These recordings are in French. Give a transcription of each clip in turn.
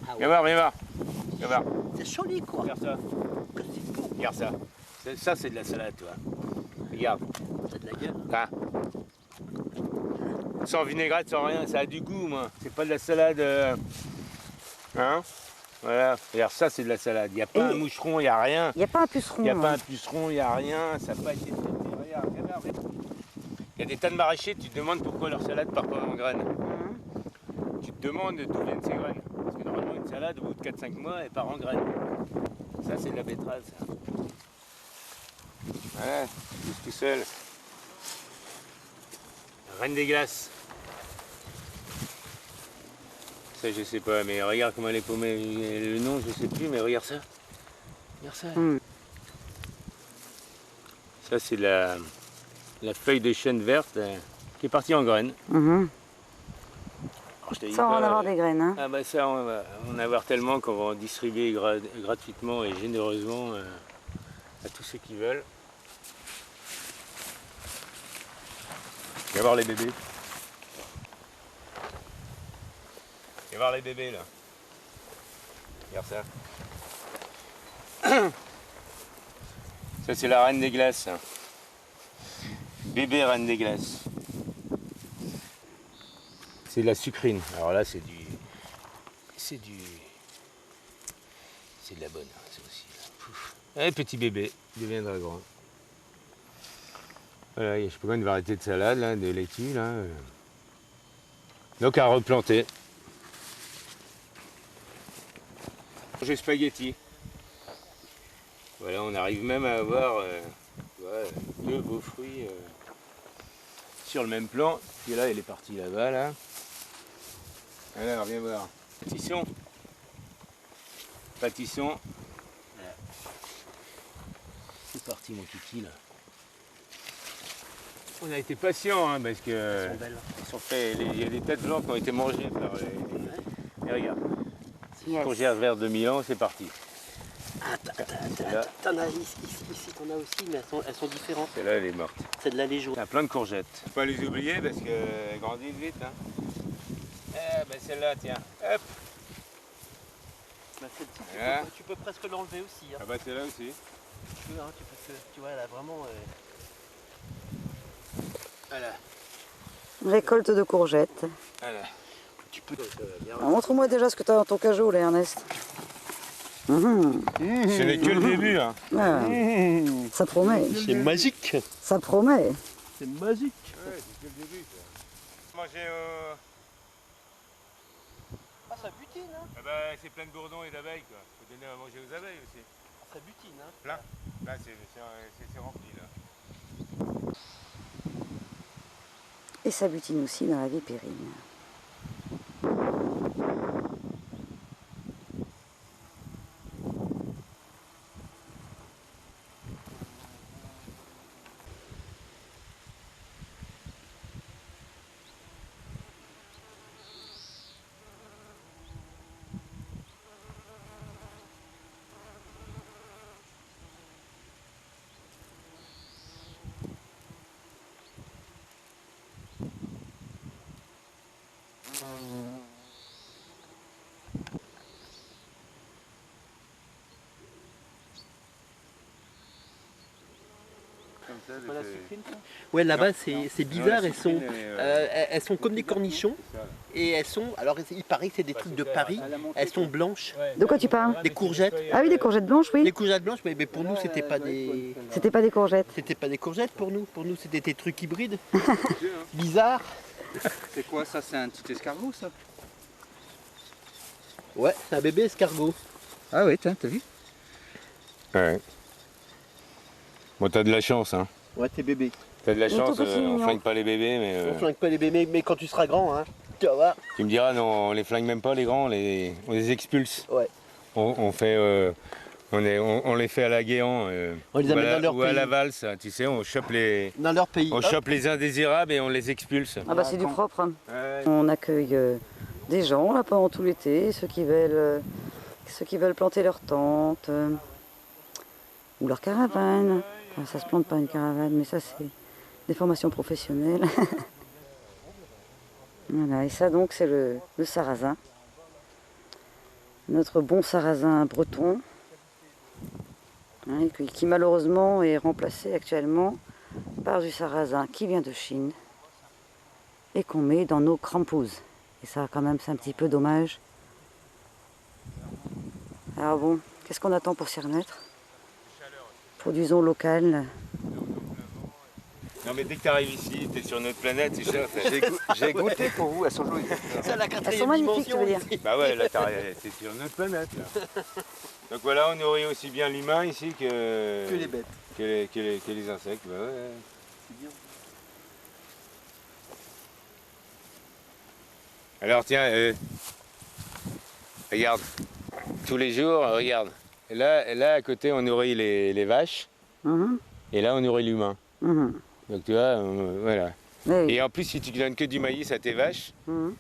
Ah ouais. Viens voir, viens voir. Viens voir. C'est joli quoi. Regarde ça. Que c'est beau. Regarde ça. Ça, c'est de la salade, toi. Regarde. C'est de la gueule. Ah. Sans vinaigrette, sans rien, ça a du goût, moi. C'est pas de la salade. Hein? Voilà. Regarde, ça, c'est de la salade. Il n'y a pas un moucheron, il n'y a rien. Il n'y a pas un puceron. Il n'y a pas un puceron, il n'y a rien. Ça n'a pas été traité. Regarde, regarde. Il y a des tas de maraîchers, tu te demandes pourquoi leur salade part pas en graines. Tu te demandes d'où viennent ces graines. Parce que normalement, une salade, au bout de 4-5 mois, elle part en graines. Ça, c'est de la betterave, ça. Voilà, pousse tout seul. Reine des glaces. Ça, je sais pas, mais regarde comment elle est paumée. Le nom, je sais plus, mais regarde ça. Regarde ça. Ça, c'est la feuille de chêne verte qui est partie en graines. Ça, on va en avoir des graines. Hein. Ah bah ça, on va en avoir tellement qu'on va en distribuer gratuitement et généreusement à tous ceux qui veulent. Viens voir les bébés. Viens voir les bébés là. Regarde ça. Ça c'est la reine des glaces. Hein. Bébé reine des glaces. C'est de la sucrine. Alors là c'est de la bonne. Hein, c'est aussi. Pouf. Allez, petit bébé, il deviendra grand. Voilà, je sais pas combien de variétés de salade, là, de laitue, là. Donc à replanter. J'ai spaghetti. Voilà, on arrive même à avoir deux beaux fruits sur le même plan. Puis là, elle est partie là-bas, là. Alors, viens voir. Pâtisson. Pâtisson. C'est parti, mon kiki, là. On a été patient, hein, parce que Elles sont belles. il y a des têtes blanches qui ont été mangées par les... Et regarde, Yes. congère verte de Milan, c'est parti. Ah, t'en as ici, t'en as aussi, mais elles sont différentes. Celle-là, elle est morte. C'est de la légion. Il y a plein de courgettes. Faut pas les oublier parce qu'elles grandissent vite. Hein. Eh ben celle-là, tiens. Hop. Bah, celle-ci, Voilà. tu peux presque l'enlever aussi. Hein. Ah bah celle-là aussi. Tu peux, hein, tu vois, elle a vraiment... Voilà. Récolte de courgettes. Voilà. Tu peux... Alors, montre-moi déjà ce que tu as dans ton cajot, là, Ernest. Ce n'est que le début. Hein. Ah, ça promet. C'est magique. Ça promet. C'est magique. Ouais, c'est que le début. Ça. Manger Ah, ça butine, hein. Ah bah, c'est plein de bourdons et d'abeilles, quoi. Faut donner à manger aux abeilles aussi. Ça butine, hein. Plein. Là, c'est rempli, là. Et ça butine aussi dans la vipérine. Ouais, là-bas c'est bizarre, elles sont comme des cornichons et elles sont, alors il paraît que c'est des trucs de Paris, elles sont blanches, De quoi tu parles? des courgettes. Ah oui, des courgettes blanches, oui. Les courgettes blanches, mais pour nous c'était pas des C'était pas des courgettes. pour nous c'était des trucs hybrides, bizarres. C'est quoi ça? C'est un petit escargot ça? Ouais, c'est un bébé escargot. Ah oui, t'as vu? Ouais. Bon, t'as de la chance, hein. Ouais, t'es bébé. T'as de la Il est chance, tout petit, on mignon. flingue pas les bébés, mais... On flingue pas les bébés, mais quand tu seras grand, hein, tu vas voir. Tu me diras, non, on les flingue même pas, les grands, on les expulse. Ouais. On les fait à la Guéant, On les amène dans leur ou à pays. la valse, tu sais, on chope les indésirables et on les expulse. Ah bah c'est du propre. Hein. Ouais. On accueille des gens là pendant tout l'été, ceux qui veulent planter leur tente ou leur caravane. Enfin, ça se plante pas une caravane, mais ça c'est des formations professionnelles. Voilà, et ça donc c'est le sarrasin. Notre bon sarrasin breton, hein, qui malheureusement est remplacé actuellement par du sarrasin qui vient de Chine et qu'on met dans nos crampouses. Et ça quand même c'est un petit peu dommage. Alors bon, qu'est-ce qu'on attend pour s'y remettre? Produisons local. Non mais dès que tu arrives ici, tu es sur notre planète, c'est cher. J'ai goûté pour vous, elles sont jolies. C'est la Elles quatrième sont magnifiques, tu dimension veux dire. ici. Bah ouais, là t'es sur notre planète. Là. Donc voilà, on nourrit aussi bien l'humain ici Que les bêtes. que les insectes. Bah ouais. C'est bien. Alors tiens, regarde, tous les jours, regarde. Là à côté on nourrit les vaches Mhm, et là on nourrit l'humain. mhm. Donc tu vois, voilà. Oui. Et en plus si tu donnes que du maïs à tes vaches, Mhm.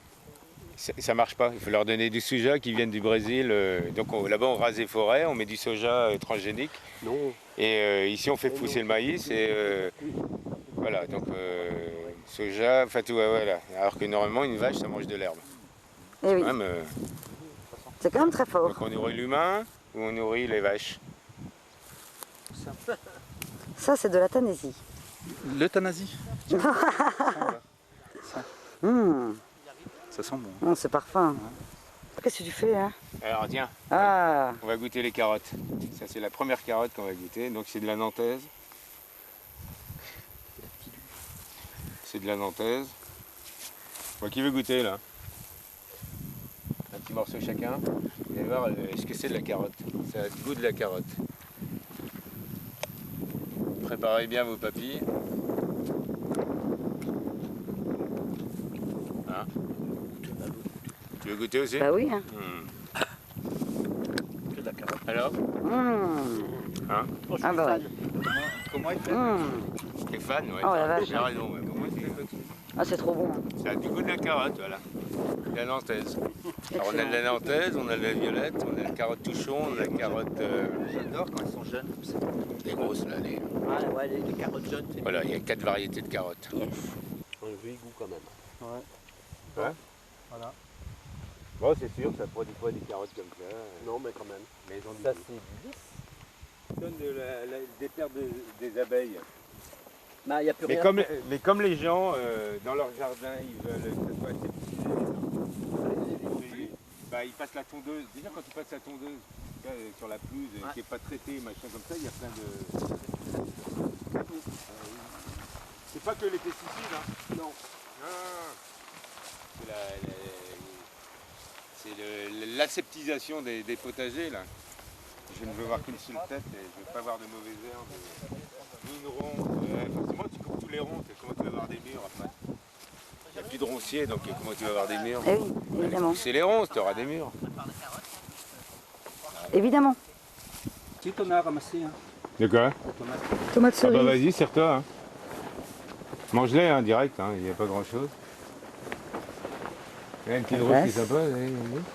ça marche pas. Il faut leur donner du soja qui viennent du Brésil. Donc là-bas on rase les forêts, on met du soja transgénique. Non. Et ici on fait pousser le maïs et voilà, donc soja, enfin tout, voilà. Alors que normalement une vache ça mange de l'herbe. Eh oui. Même, C'est quand même très fort. donc on nourrit l'humain ou on nourrit les vaches. Ça c'est de la Thanésie. L'euthanasie. Mmh. Ça sent bon. Oh, c'est parfum. Qu'est-ce que tu fais hein? Alors tiens, Ah, on va goûter les carottes. Ça c'est la première carotte qu'on va goûter, donc c'est de la nantaise. C'est de la nantaise. Bon, qui veut goûter là? Un petit morceau chacun. Vous allez voir ce que c'est de la carotte. Ça a le goût de la carotte. Préparez bien vos papilles. Hein? Tu veux goûter aussi? bah oui. Hein. Que de la carotte. Alors? Mmh. Hein? Oh, je Ah suis bah fan. Comment il fait? Mmh. T'es fan? Ouais. Oh la vache. J'ai raison. Ouais. Moi, Ah c'est trop bon. ça a du goût de la carotte, voilà. De la nantaise. Alors on a de la nantaise, on a de la violette, on a la carotte touchon, on a la carotte J'adore quand ils sont jeunes comme ça. des grosses là. Ah, ouais, les carottes jaunes, c'est Voilà, il y a 4 variétés de carottes. Yes. un joli goût quand même. Ouais. Voilà. Bon, c'est sûr, ça produit pas des carottes comme ça. Non, mais quand même. Mais ils ont du Ça, goût. c'est du lys. Ils donnent des terres des abeilles. Bah, y a plus Mais rien. comme les gens, dans leur jardin, ils veulent que ça soit aseptisé. Bah, ils passent la tondeuse. Déjà, quand tu passes la tondeuse sur la pelouse, Ouais. qui n'est pas traitée, machin comme ça, il y a plein de... C'est pas que les pesticides, hein. Non. C'est l'aseptisation des potagers, là. Je ne veux voir qu'une seule tête et je ne veux pas voir de mauvaises herbes, ni une ronce. Forcément, tu coupes tous les ronces et comment tu vas avoir des murs après? Il n'y a plus de ronciers, donc comment tu vas avoir des murs? Eh oui, évidemment. C'est les ronces, tu auras des murs. Évidemment. Qui t'en as ramassé hein? De quoi? Tomate Ah bah cerise. vas-y, serre-toi. Hein. Mange-les hein, direct, hein, il n'y a pas grand-chose. Il y a une petite route qui est sympa.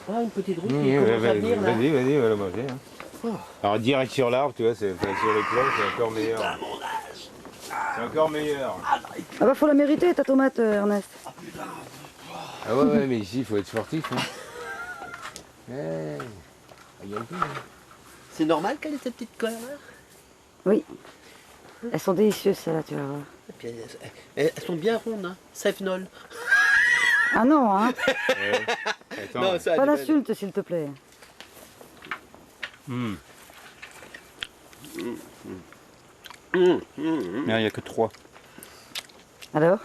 Ah, une petite route qui Vas-y, commence à venir là. vas-y, va la manger. Hein. Alors direct sur l'arbre, tu vois, sur les plans, c'est encore meilleur. C'est encore meilleur. Ah bah faut la mériter ta tomate Ernest. Ah ouais, mais ici, il faut être sportif. Hein. C'est normal qu'elle ait cette petite colère là. Oui. Elles sont délicieuses celles-là, tu vas voir. Et puis, elles sont bien rondes, hein. Savenol. Ah non, hein. Attends. Non, ça, Pas elle est l'insulte s'il te plaît. Mais belle. il n'y a que 3. Alors?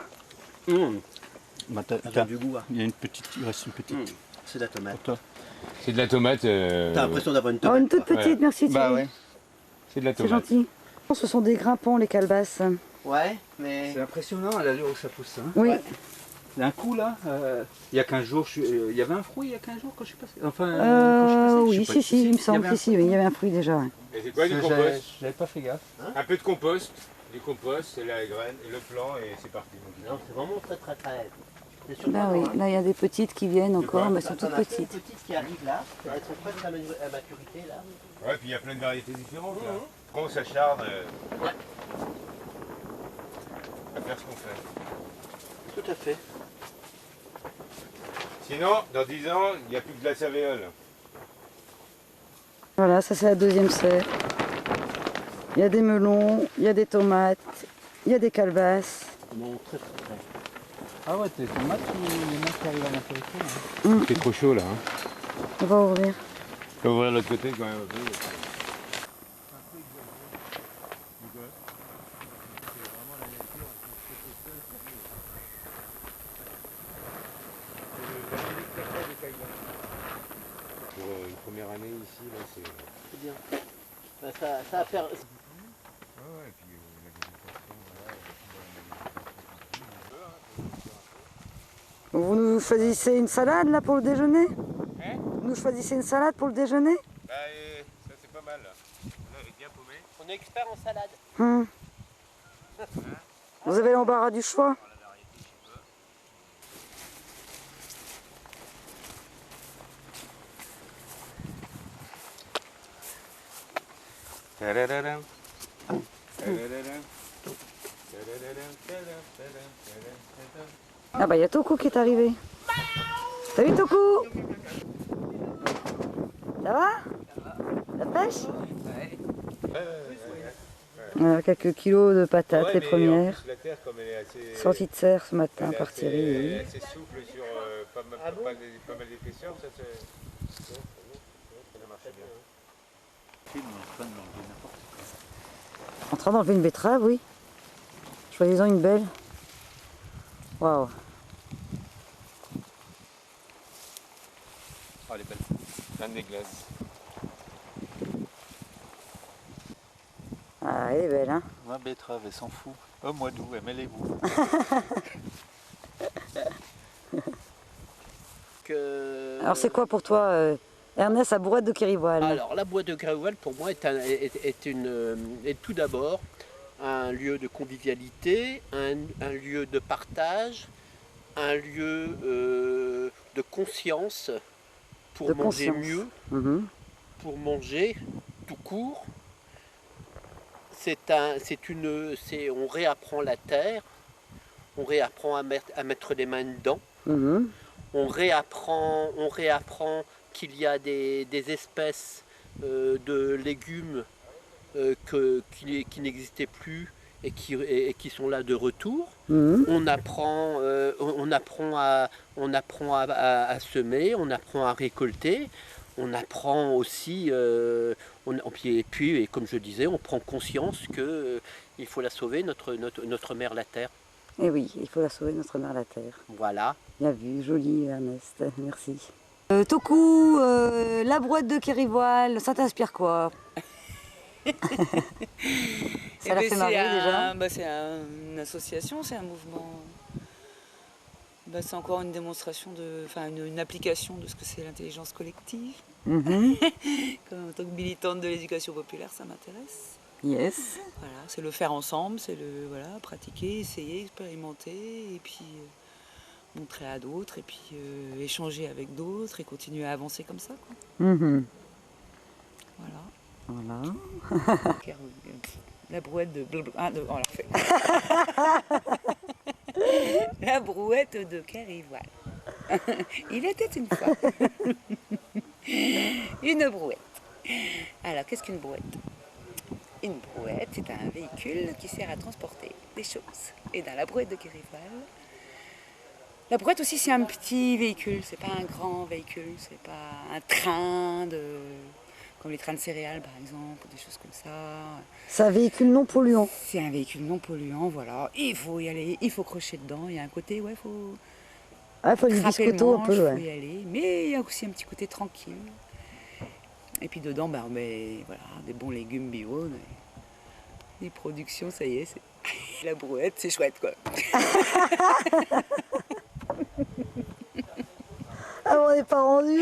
Bah, Elle a du goût, hein. il y a une petite, il reste une petite. C'est de la tomate. Pour toi. C'est de la tomate. T'as l'impression d'avoir une Oh, tomate. une toute quoi. petite, merci Thierry. Bah ouais. C'est de la C'est tomate. gentil. Ce sont des grimpants les calebasses. Ouais, mais. C'est impressionnant à l'allure où ça pousse. Hein. Oui. Ouais. D'un coup là, il y a 15 jours, il y avait un fruit il y a 15 jours quand je suis passé. Enfin, quand je suis passé, je Oui, sais pas. si, il me semble. y avait un Si, oui, il y avait un fruit déjà. Ouais. Et c'est quoi du fruit. compost? J'avais pas fait gaffe. Un peu de compost. Du compost, c'est la graine, et le plant et c'est parti. Non, c'est vraiment très très très. C'est surprenant, Bah oui, hein. là il y a des petites qui viennent encore, quoi mais elles sont T'en toutes as plein de petites. petites qui arrivent là. Elles sont presque à maturité là. Ouais, puis il y a plein de variétés différentes là. Après, on s'acharne à faire ce qu'on fait. Tout à fait. Sinon, dans 10 ans, il n'y a plus que de la céréale. Voilà, ça c'est la deuxième serre. Il y a des melons, il y a des tomates, il y a des calebasses. Ah ouais, tes tomates, les mecs qui arrivent à l'intérieur. C'est trop chaud là. Hein. On va ouvrir. On va ouvrir de l'autre côté quand même. Pour une première année ici, là, c'est bien. Ben, ça va faire... ouais, et puis la végétation, Vous nous choisissez une salade là pour le déjeuner? Hein? Vous nous choisissez une salade pour le déjeuner? bah, ça c'est pas mal là. Là, elle est bien paumée. On est expert en salade. Vous avez l'embarras du choix? Tadadadam. Ah bah il y a Toku qui est arrivé. Salut Toku! Ça va? La pêche? Voilà, quelques kilos de patates, les premières. La terre, comme elle est assez, Sortie de serre ce matin par elle Thierry. est assez souple sur pas mal d'épaisseur, ça marche bien. En train d'enlever une betterave, oui. Choisissons une belle. Waouh. Oh, elle est belle. Plein des glaces. Ah, elle est belle, hein. Ma betterave, elle s'en fout. Oh, moi d'où, elle met les bouts. Alors c'est quoi pour toi, Ernest, la brouette de Kérivoile? Alors, la boîte de Kérivoile, pour moi, est tout d'abord un lieu de convivialité, un lieu de partage, un lieu de conscience pour De manger conscience. mieux, Mhm. pour manger tout court. On réapprend la terre, on réapprend à mettre les mains dedans, Mhm. on réapprend qu'il y a des espèces de légumes qui n'existaient plus et qui sont là de retour. Mhm. On apprend à semer, on apprend à récolter, on apprend aussi, et puis, comme je disais, on prend conscience qu'il faut la sauver, notre mère la terre. Et oui, il faut la sauver, notre mère la terre. Voilà. Bien vu, joli Ernest, merci. Toku, la brouette de Kérivoile, ça t'inspire quoi? Ça l'a fait marrer déjà? C'est une association, c'est un mouvement. C'est encore une démonstration, une application de ce que c'est l'intelligence collective. Mhm. En tant que militante de l'éducation populaire, ça m'intéresse. Yes. Voilà, c'est le faire ensemble, c'est pratiquer, essayer, expérimenter, et puis montrer à d'autres, et puis échanger avec d'autres, et continuer à avancer comme ça, quoi. Mhm. Voilà. Voilà. La brouette de... on l'a refait. La brouette de Kérivoile. Il était une fois une brouette. Alors, qu'est-ce qu'une brouette? Une brouette, c'est un véhicule qui sert à transporter des choses. Et dans la brouette de Kérivoile, la brouette aussi, c'est un petit véhicule. C'est pas un grand véhicule. C'est pas un train comme les trains de céréales, par exemple, des choses comme ça. C'est un véhicule non polluant. C'est un véhicule non polluant, voilà. Il faut y aller, il faut crocher dedans. Il y a un côté, il faut Faut du frapper le biscotto un manche, peu, faut ouais. y aller. Mais il y a aussi un petit côté tranquille. Et puis dedans, voilà, des bons légumes bio, des productions, ça y est, c'est la brouette, c'est chouette, quoi. Ah, on n'est pas rendu.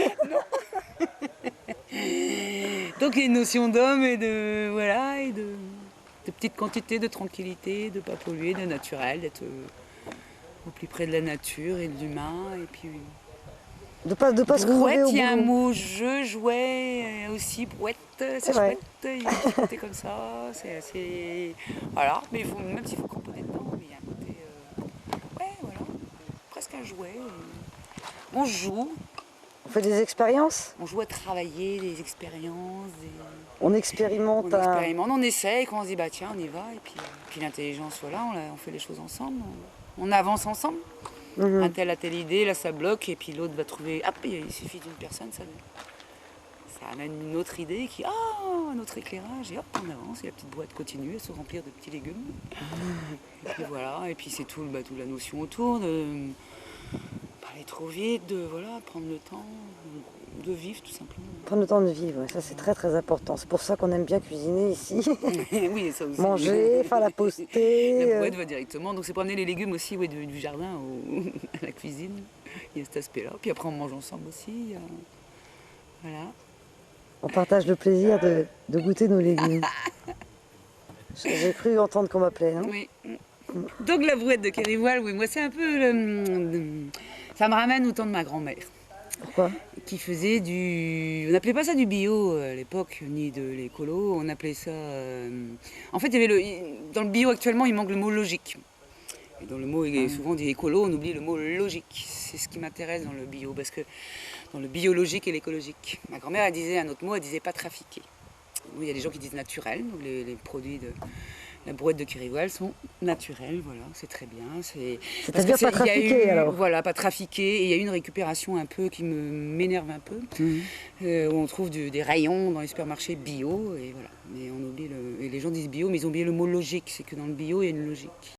Donc il y a une notion d'homme et de petite quantité de tranquillité, de ne pas polluer, de naturel, d'être au plus près de la nature et de l'humain. Et puis De pas se crever brouette, au il y a un boulot. mot jeu, jouet, aussi brouette, c'est vrai. chouette, il y a un petit côté comme ça, c'est assez... Voilà, mais même s'il faut cramponner dedans, mais il y a un côté... presque un jouet. On joue. On fait des expériences? On joue à travailler, des expériences, On expérimente on expérimente, on essaye, quand on se dit bah tiens on y va, et puis l'intelligence voilà, on fait les choses ensemble, on avance ensemble. Un tel a telle idée, là ça bloque, et puis l'autre va trouver, hop, il suffit d'une personne, ça amène une autre idée qui, un autre éclairage, et hop, on avance, et la petite boîte continue à se remplir de petits légumes. Et puis voilà, et puis c'est tout, toute la notion autour de parler trop vite, de voilà, prendre le temps de vivre tout simplement. Prendre le temps de vivre, ça c'est très très important. C'est pour ça qu'on aime bien cuisiner ici. Oui, ça aussi. Manger, faire la postée. La brouette va directement, donc c'est pour amener les légumes aussi du jardin à la cuisine. Il y a cet aspect-là. Puis après on mange ensemble aussi. Voilà. On partage le plaisir de goûter nos légumes. J'ai cru entendre qu'on m'appelait, non? Oui. Donc la brouette de Kérivoal, oui, moi c'est un peu... ça me ramène au temps de ma grand-mère. Pourquoi? Qui faisait on n'appelait pas ça du bio à l'époque, ni de l'écolo, on appelait ça... En fait, il y avait dans le bio actuellement, il manque le mot logique. Et dans le mot souvent dit écolo, on oublie le mot logique. C'est ce qui m'intéresse dans le bio, parce que dans le biologique et l'écologique. Ma grand-mère, elle disait un autre mot, elle disait pas trafiquer. Il y a des gens qui disent naturel, donc les produits de la brouette de Kérivoal sont naturels, voilà, c'est très bien. C'est-à-dire pas trafiquer alors? Voilà, pas trafiquer, et il y a eu une récupération un peu qui m'énerve un peu, où on trouve des rayons dans les supermarchés bio, et voilà. Mais on oublie et les gens disent bio, mais ils ont oublié le mot logique, c'est que dans le bio, il y a une logique.